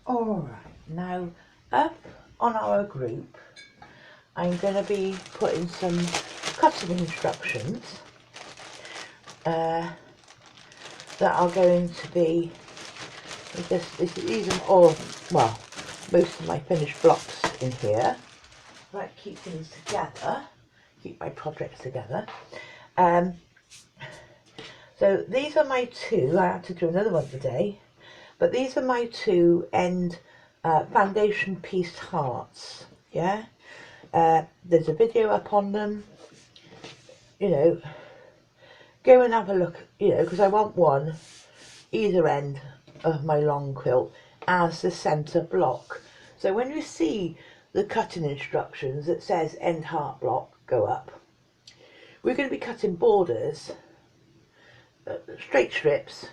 Alright, now up on our group I'm going to be putting some cutting instructions that are going to be, these are all, well, most of my finished blocks in here. Right, keep things together, keep my projects together. So these are my two, I had to do another one today, but these are my two end foundation piece hearts, yeah? There's a video up on them, you know, go and have a look, you know, because I want one either end of my long quilt as the centre block. So when you see the cutting instructions that says end heart block go up, we're going to be cutting borders, straight strips,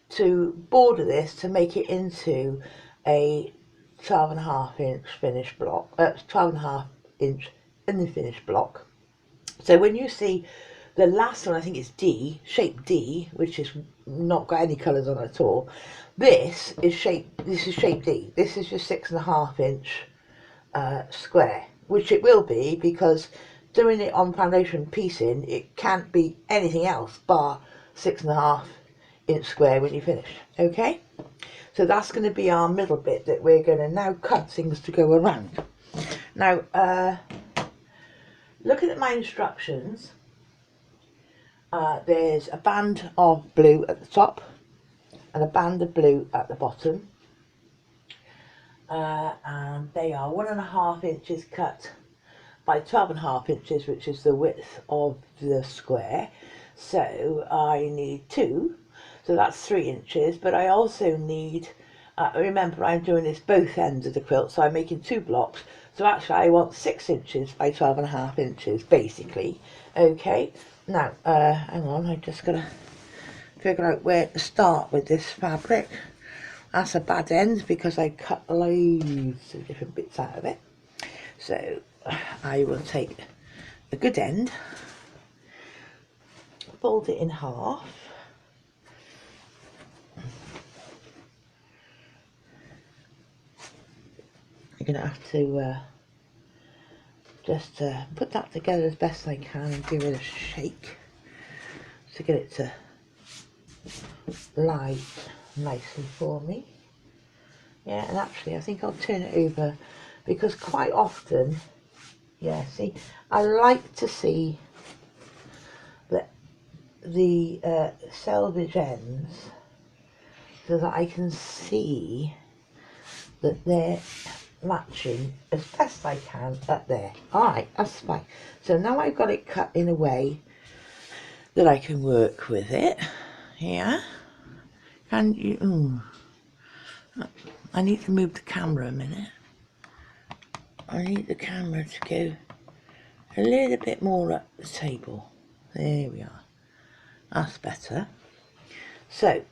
to border this to make it into a 12.5 inch finished block, 12.5 inch in the finished block. So when you see the last one, I think it's D, shape D, which is not got any colours on at all. This is shape D. This is your 6.5 inch square, which it will be because doing it on foundation piecing, it can't be anything else bar 6.5 inch square when you finish. Okay, so that's going to be our middle bit that we're going to now cut things to go around. Now, looking at my instructions, there's a band of blue at the top and a band of blue at the bottom, and they are 1.5 inches cut by 12.5 inches, which is the width of the square. So I need two, so that's 3 inches, but I also need, remember I'm doing this both ends of the quilt, so I'm making two blocks, so actually I want 6 inches by 12.5 inches basically. Okay, now hang on, I just gotta figure out where to start with this fabric. That's a bad end because I cut loads of different bits out of it. So I will take the good end, fold it in half, I'm going to have to just put that together as best I can and give it a shake to get it to lie nicely for me. Yeah, and actually I think I'll turn it over because quite often, yeah, see, I like to see that the selvage ends so that I can see that they're matching as best I can up there. Alright, that's fine. So now I've got it cut in a way that I can work with it. Yeah. And you, I need to move the camera a minute. I need the camera to go a little bit more up the table. There we are. That's better. So,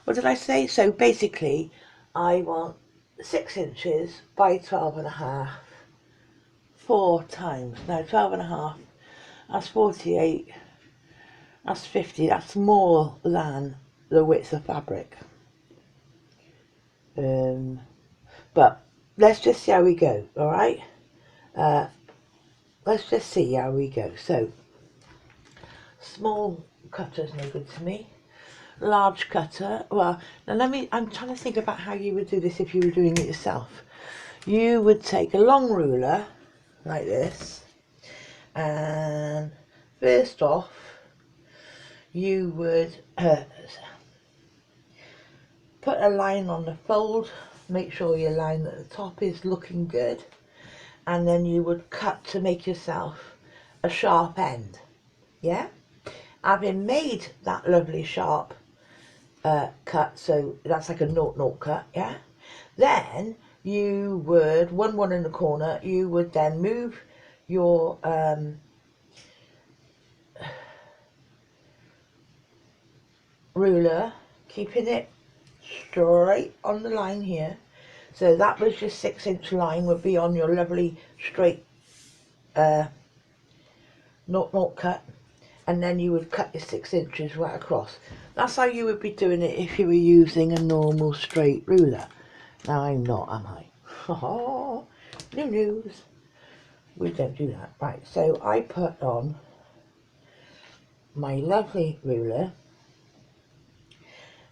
what did I say? So basically, I want 6 inches by 12.5, 4 times. Now 12.5, that's 48, that's 50, that's more than the width of fabric. But let's just see how we go, alright? Let's just see how we go. So, small cutter's no good to me. Large cutter, well, now I'm trying to think about how you would do this if you were doing it yourself. You would take a long ruler, like this, and first off, you would put a line on the fold, make sure your line at the top is looking good, and then you would cut to make yourself a sharp end. Yeah, having made that lovely sharp cut, so that's like a 0-0 cut. Yeah, then you would one in the corner, you would then move your ruler, keeping it straight on the line here. So that was your 6 inch line would be on your lovely straight 0-0 cut. and then you would cut your 6 inches right across. That's how you would be doing it if you were using a normal straight ruler. Now I'm not, am I? Oh, no news. We don't do that. Right, so I put on my lovely ruler,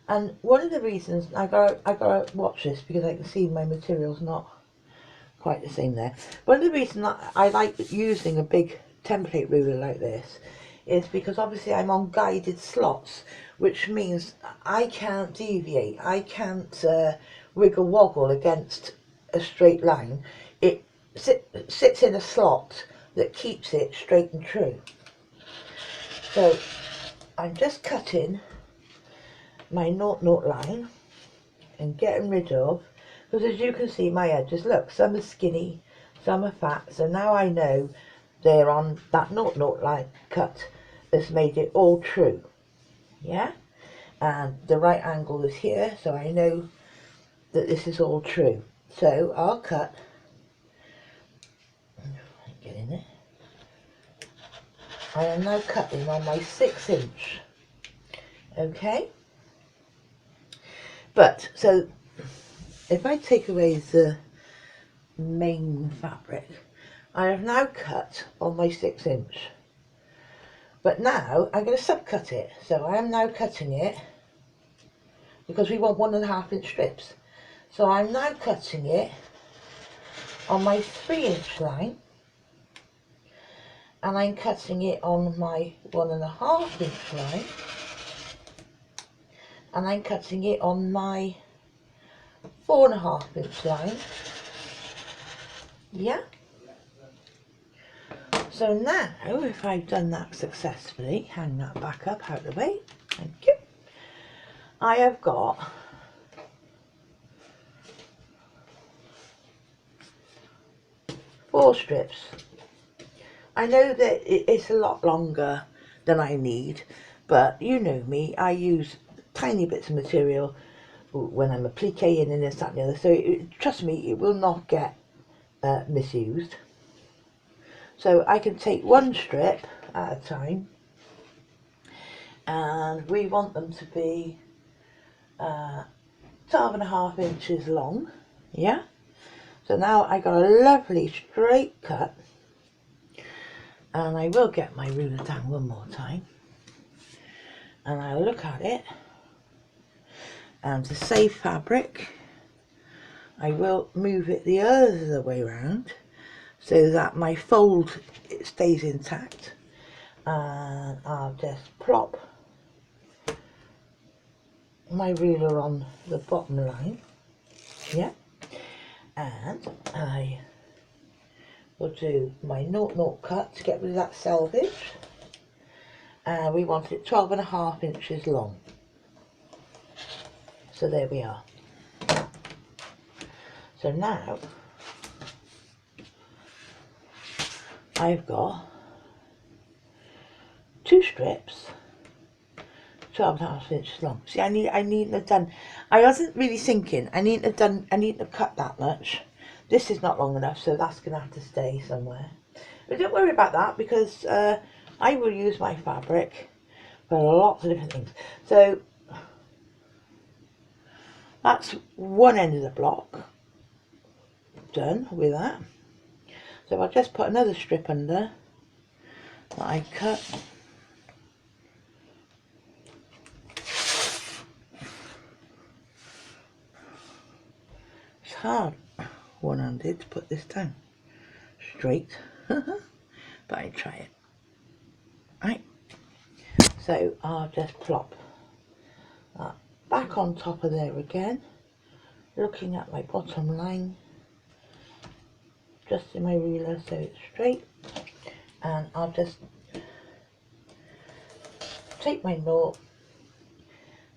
and one of the reasons I gotta watch this because I can see my material's not quite the same there. One of the reasons I like using a big template ruler like this is because obviously I'm on guided slots, which means I can't deviate, I can't wiggle woggle against a straight line. It sits in a slot that keeps it straight and true. So I'm just cutting my 0-0 line and getting rid of, because as you can see my edges, look, some are skinny, some are fat, so now I know they're on that 0-0 line cut has made it all true, yeah, and the right angle is here, so I know that this is all true. So I'll cut, get in it, I am now cutting on my 6 inch, okay, but so if I take away the main fabric, I have now cut on my 6 inch, but now I'm going to subcut it. So I am now cutting it because we want 1.5 inch strips. So I'm now cutting it on my 3 inch line, and I'm cutting it on my 1.5 inch line, and I'm cutting it on my 4.5 inch line. Yeah. So now, if I've done that successfully, hang that back up out of the way, thank you. I have got four strips. I know that it's a lot longer than I need, but you know me, I use tiny bits of material when I'm appliquing and this, that and the other, so trust me, it will not get misused. So I can take one strip at a time, and we want them to be 12.5 inches long, yeah? So now I got a lovely straight cut, and I will get my ruler down one more time, and I'll look at it, and to save fabric I will move it the other way around so that my fold stays intact, and I'll just plop my ruler on the bottom line, yeah, and I will do my 0-0 cut to get rid of that selvage, and we want it 12.5 inches long. So there we are. So now I've got two strips 12.5 inches long. See, I needn't have done, I wasn't really thinking, I needn't have cut that much. This is not long enough, so that's going to have to stay somewhere. But don't worry about that, because I will use my fabric for lots of different things. So that's one end of the block done with that. So I'll just put another strip under that I cut. It's hard one-handed to put this down straight, but I try it. Right, so I'll just plop that back on top of there again, looking at my bottom line, just in my ruler so it's straight, and I'll just take my knot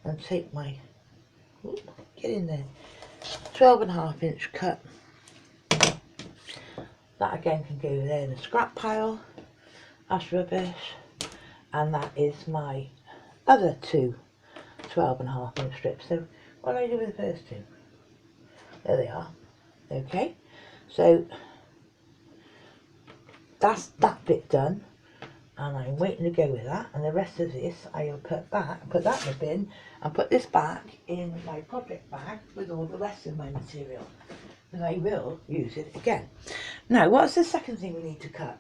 and take my, get in there, 12.5 inch cut. That again can go there in the scrap pile, that's rubbish, and that is my other two 12.5 inch strips. So what do I do with the first two? There they are. Okay, so that's that bit done. and I'm waiting to go with that, and the rest of this I'll put that in the bin and put this back in my project bag with all the rest of my material, and I will use it again. Now, what's the second thing we need to cut?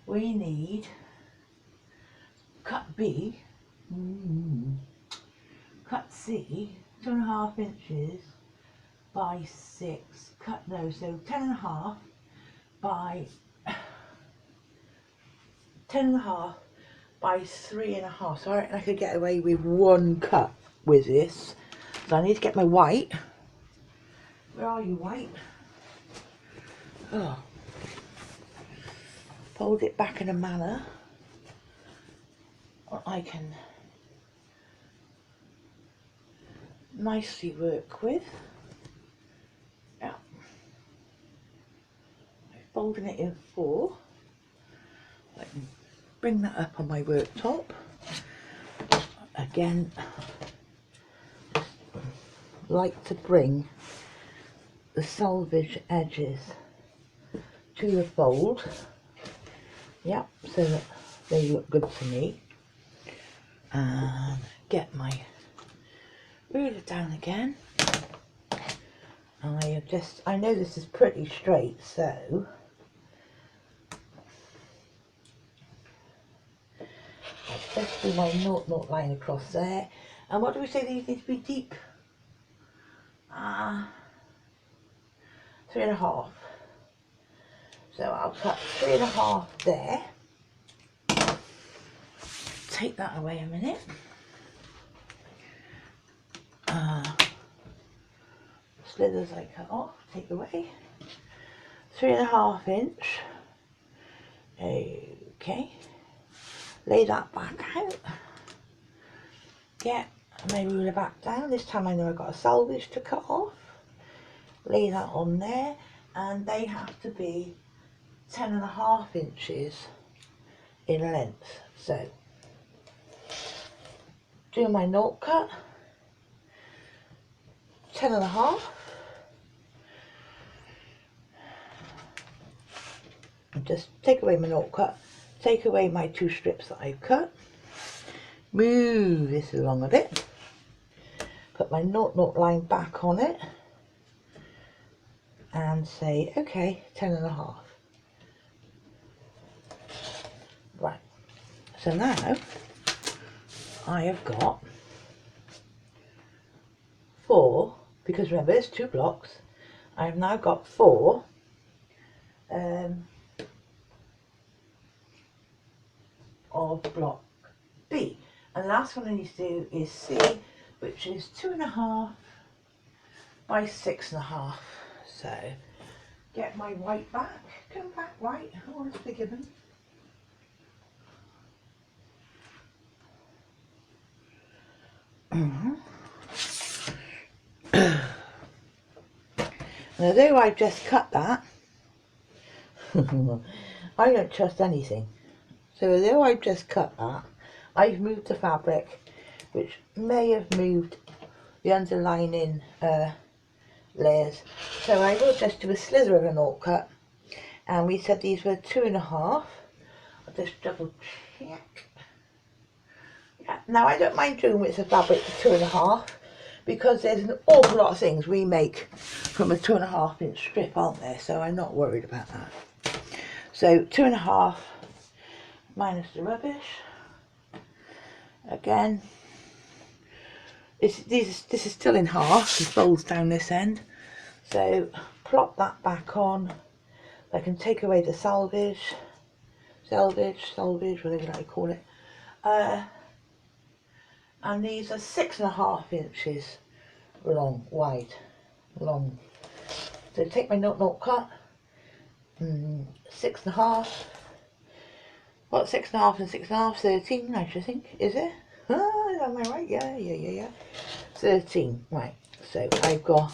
We need cut B, cut C, 2.5 inches by 6, so 10.5 by 10.5 by 3.5. So I reckon I could get away with one cut with this. So I need to get my white. Where are you, white? Oh. Fold it back in a manner that I can nicely work with. Yeah. I'm folding it in 4. I can bring that up on my worktop. Again, like to bring the selvage edges to the fold. Yep, so that they look good to me. And get my ruler down again. I know this is pretty straight, so I'll just do my 0.0 line across there. And what do we say these need to be deep? 3.5. So I'll cut 3.5 there. Take that away a minute. Slithers I cut off, take away. 3.5 inch. Okay. Lay that back out. Get my ruler back down. This time I know I've got a selvage to cut off. Lay that on there, and they have to be 10.5 inches in length. So do my 0 cut, 10.5, and just take away my 0 cut, take away my 2 strips that I've cut, move this along a bit, put my 0.0 line back on it, and say okay, 10.5. Right, so now I have got 4, because remember there's 2 blocks, I've now got 4 of block B, and the last one I need to do is C, which is 2.5 by 6.5. So get my white back, come back white, oh it's forgiven. Now though I've just cut that, I don't trust anything. So though I've just cut that, I've moved the fabric, which may have moved the underlining layers. So I will just do a slither of an 0 cut, and we said these were 2.5. I'll just double check. Yeah. Now I don't mind doing width of fabric to 2.5, because there's an awful lot of things we make from a 2.5 inch strip, aren't there? So I'm not worried about that. So 2.5 minus the rubbish. Again, this is still in half. It folds down this end. So plop that back on. I can take away the salvage, whatever you like to call it. And these are 6.5 inches wide. So take my 0.0 cut, 6.5. What, 6.5 and 6.5? 13, I should think, is it? Am I right? Yeah. 13, right. So I've got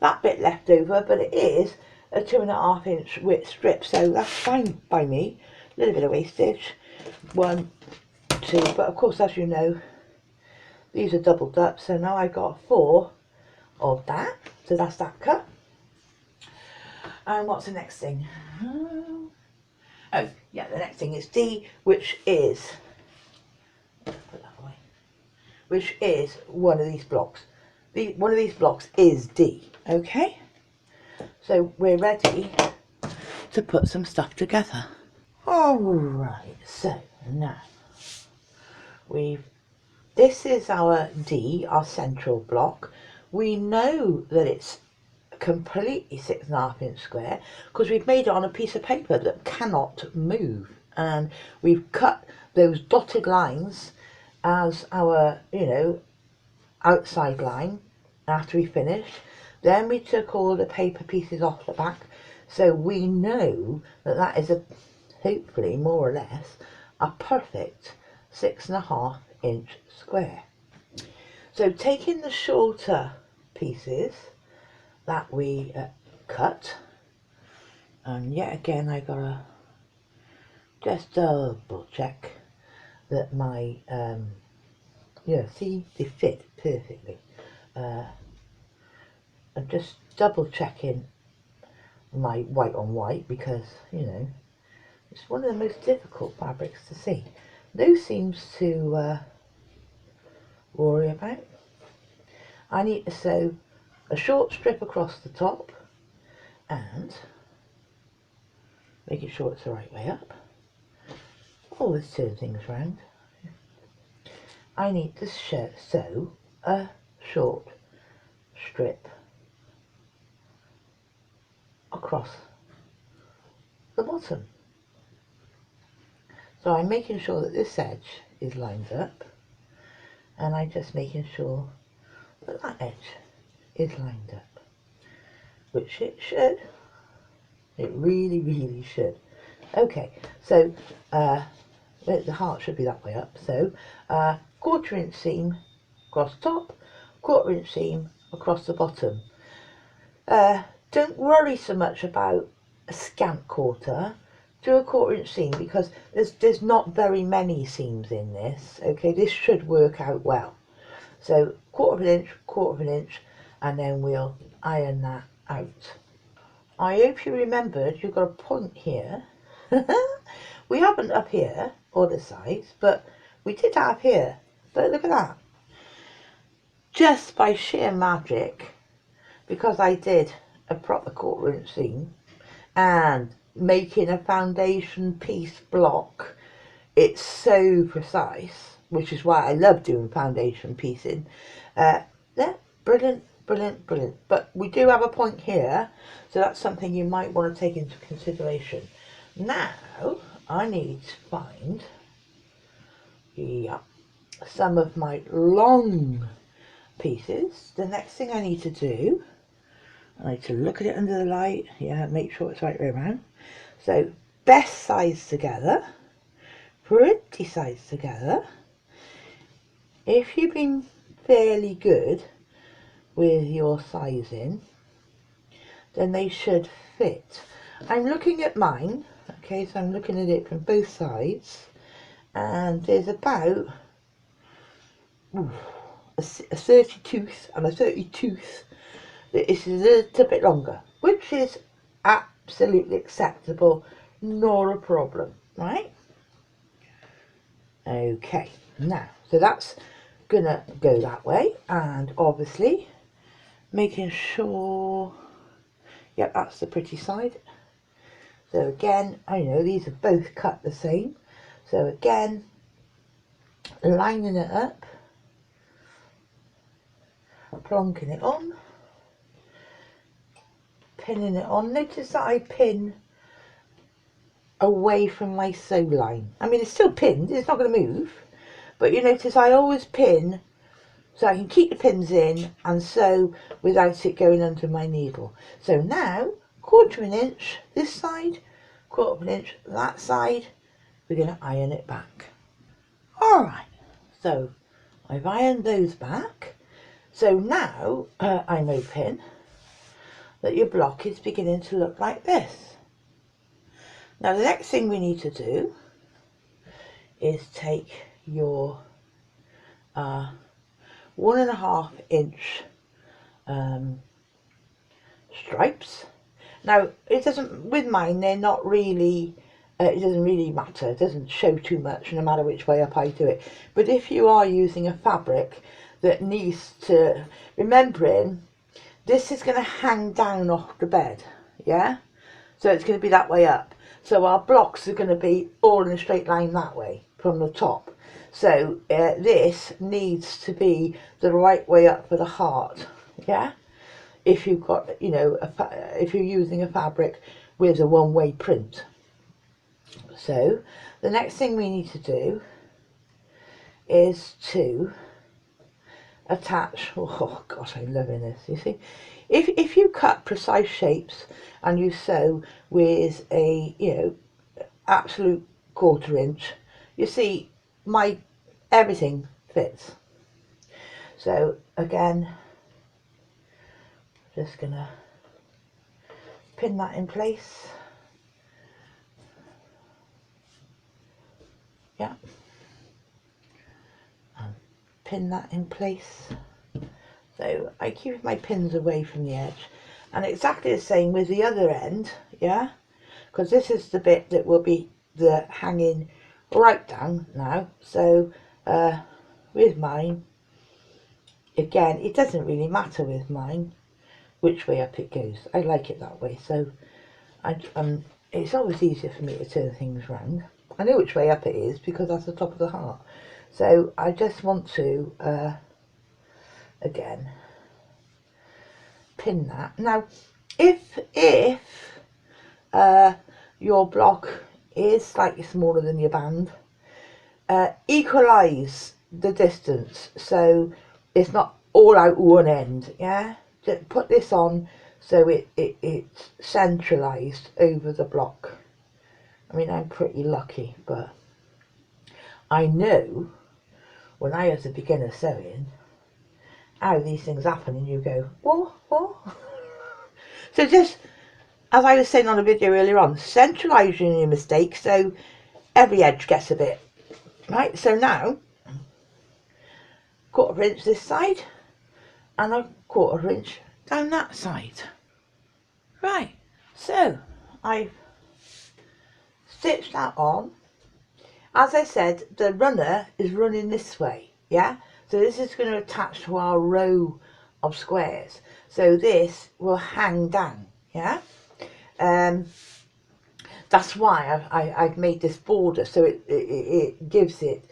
that bit left over, but it is a 2.5 inch width strip, so that's fine by me. A little bit of wastage, 1, 2, but of course, as you know, these are doubled up, so now I've got 4 of that, so that's that cut. And what's the next thing? Oh, yeah, the next thing is D, which is, put that away, which is one of these blocks. One of these blocks is D, okay? So we're ready to put some stuff together. All right, so now this is our D, our central block. We know that it's completely 6.5 inch square because we've made it on a piece of paper that cannot move, and we've cut those dotted lines as our, outside line after we finished. Then we took all the paper pieces off the back, so we know that that is hopefully more or less a perfect 6.5 inch square. So taking the shorter pieces that we cut, and yet again I gotta just double check that my see, they fit perfectly. I'm just double checking my white on white because it's one of the most difficult fabrics to see. No seams to worry about. I need to sew a short strip across the top and making sure it's the right way up. Always turn things around. I need to sew a short strip across the bottom. So I'm making sure that this edge is lined up, and I'm just making sure that that edge is lined up, which it should. It really, really should. Okay, so the heart should be that way up. So 1/4 inch seam across the top, 1/4 inch seam across the bottom. Don't worry so much about a scant quarter. Do a 1/4 inch seam because there's not very many seams in this. Okay, this should work out well. So 1/4 inch, 1/4 inch, and then we'll iron that out. I hope you remembered you've got a point here. We haven't up here or this size, but we did have here. But look at that. Just by sheer magic, because I did a proper 1/4 inch seam and making a foundation piece block, it's so precise, which is why I love doing foundation piecing. Yeah, brilliant, brilliant, brilliant. But we do have a point here, so that's something you might want to take into consideration. Now I need to find some of my long pieces. The next thing I need to do, I need to look at it under the light, make sure it's right way around. So best size together, pretty size together. If you've been fairly good with your sizing, then they should fit. I'm looking at mine, okay, so I'm looking at it from both sides, and there's about a 30 tooth and a 30 tooth. This is a little bit longer, which is absolutely acceptable, not a problem, right? Okay, now, so that's gonna go that way, and obviously making sure, yep, that's the pretty side. So again, I know these are both cut the same, so again, lining it up, plonking it on, pinning it on. Notice that I pin away from my sew line. I mean, it's still pinned, it's not going to move, but you notice I always pin so I can keep the pins in and sew without it going under my needle. So now, 1/4 inch this side, 1/4 inch that side, we're going to iron it back. Alright, so I've ironed those back. So now I'm hoping that your block is beginning to look like this. Now the next thing we need to do is take your 1.5 inch stripes. Now it doesn't, with mine they're not really it doesn't really matter, it doesn't show too much no matter which way up I do it. But if you are using a fabric that needs to, remembering this is going to hang down off the bed, yeah, so it's going to be that way up, so our blocks are going to be all in a straight line that way from the top. So this needs to be the right way up for the heart, yeah, if you've got, you know, if you're using a fabric with a one-way print. So the next thing we need to do is to attach, oh gosh, I'm loving this, you see, if you cut precise shapes and you sew with a, you know, absolute 1/4 inch, you see my everything fits. So again, just gonna pin that in place. Yeah, and pin that in place. So I keep my pins away from the edge, and exactly the same with the other end, yeah, because this is the bit that will be the hanging right down now. So with mine, again, it doesn't really matter with mine which way up it goes. I like it that way, so it's always easier for me to turn things round. I know which way up it is because that's the top of the heart. So I just want to again pin that. Now if your block is slightly smaller than your band, equalize the distance so it's not all out one end, yeah, just put this on so it's centralized over the block. I mean, I'm pretty lucky, but I know when I was a beginner sewing how these things happen and you go, what? So just, as I was saying on a video earlier on, centralising your mistakes so every edge gets a bit, right? So now, 1/4 inch this side and a 1/4 inch down that side. Right, so I've stitched that on. As I said, the runner is running this way, yeah? So this is going to attach to our row of squares. So this will hang down, yeah? That's why I've made this border, so it gives it,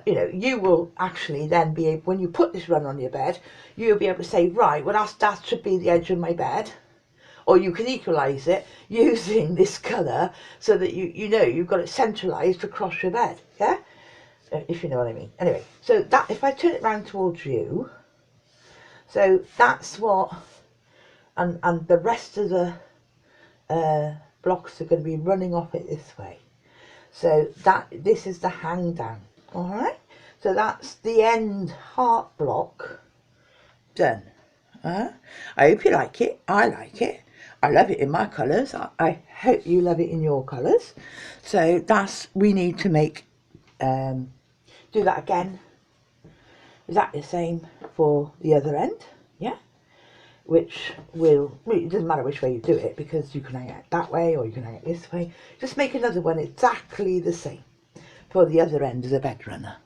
you know, you will actually then be able, when you put this runner on your bed, you'll be able to say, right, well that should be the edge of my bed. Or you can equalise it using this colour so that you know you've got it centralised across your bed, yeah? If you know what I mean. Anyway, so that, if I turn it round towards you, so that's what, and the rest of the blocks are going to be running off it this way. So this is the hang down, all right? So that's the end heart block done. I hope you like it. I like it. I love it in my colours. I hope you love it in your colours. So that's, we need to make, do that again. Exactly the same for the other end, yeah? Which will, it doesn't matter which way you do it because you can hang it that way or you can hang it this way. Just make another one exactly the same for the other end as a bed runner.